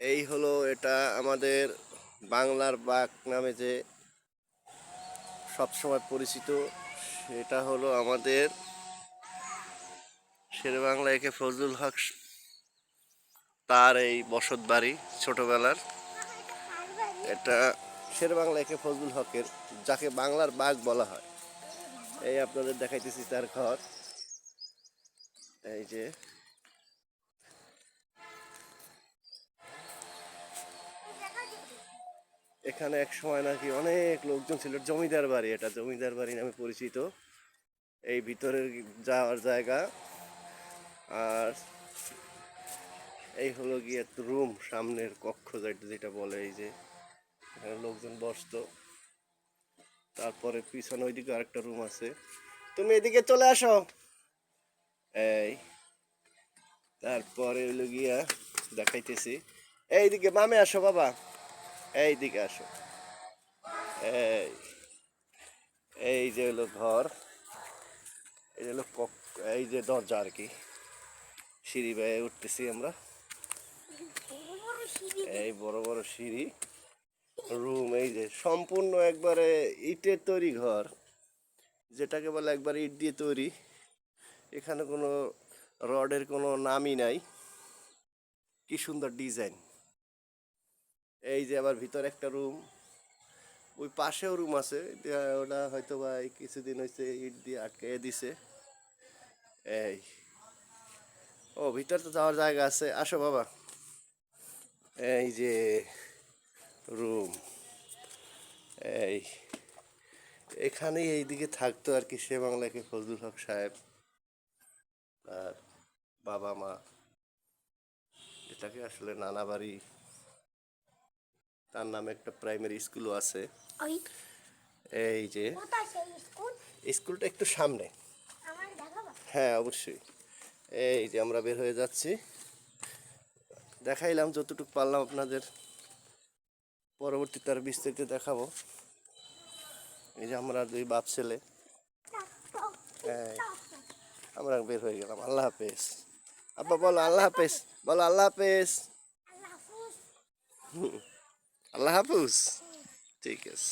এই হলো এটা আমাদের বাংলার বাঘ নামে যে সবসময় পরিচিত, সেটা হলো আমাদের শেরেবাংলা একে ফজলুল হক তার এই বসত বাড়ি ছোটবেলার। এটা শেরেবাংলা একে ফজলুল হকের, যাকে বাংলার বাঘ বলা হয়। এই আপনাদের দেখাইতেছি তার ঘর। এই যে এখানে এক সময় নাকি অনেক লোকজন ছিল, জমিদার বাড়ি, এটা জমিদার বাড়ি নামে পরিচিত। এই ভিতরের যাওয়ার জায়গা। আর এই হলো গিয়ে রুম, সামনের কক্ষ যেটা বলে, এই যে এখানে লোকজন বসতো। তারপরে পিছনে ওইদিকে আরেকটা রুম আছে। তুমি এদিকে চলে আসো। এই তারপরে হলো গিয়া দেখাইতেছি, এইদিকে বামে আসো বাবা, এইদিকে আসো। এই এই যে হলো ঘর, এই যে হলো এই যে দরজা আর কি। সিঁড়ি বেয়ে উঠতেছি আমরা। এই বড় বড় সিঁড়ি, রুম। এই যে সম্পূর্ণ একবারে ইটের তৈরি ঘর, যেটাকে বলে একবার ইট দিয়ে তৈরি। এখানে কোনো রডের কোনো নামই নাই। কি সুন্দর ডিজাইন। এই যে আবার ভিতরে একটা রুম, ওই পাশেও রুম আছে, ওটা হয়তো বা কিছুদিন হয়েছে ইট দিয়ে আটকে দিছে। এই ও ভিতরে তো যাওয়ার জায়গা আছে, আসো বাবা। এই যে রুম, এই এখানেই এইদিকে থাকতো আর কি শেরেবাংলাকে ফজলুল হক সাহেব আর বাবা মা। এটাকে আসলে নানা বাড়ি, তার নামে একটা প্রাইমারি স্কুলও আছে। এই যে স্কুলটা একটু সামনে। হ্যাঁ অবশ্যই। এই যে আমরা বের হয়ে যাচ্ছি, দেখাইলাম যতটুকু পারলাম আপনাদের, পরবর্তীতে আর বিস্তারিত দেখাবো। এই যে আমরা দুই বাপ ছেলে, আমরা বের হয়ে গেলাম। আল্লাহ হাফেজ। আব্বা বলো আল্লাহ হাফেজ, বলো আল্লাহ হাফেজ। আল্লাহ হাফেজ। ঠিক আছে।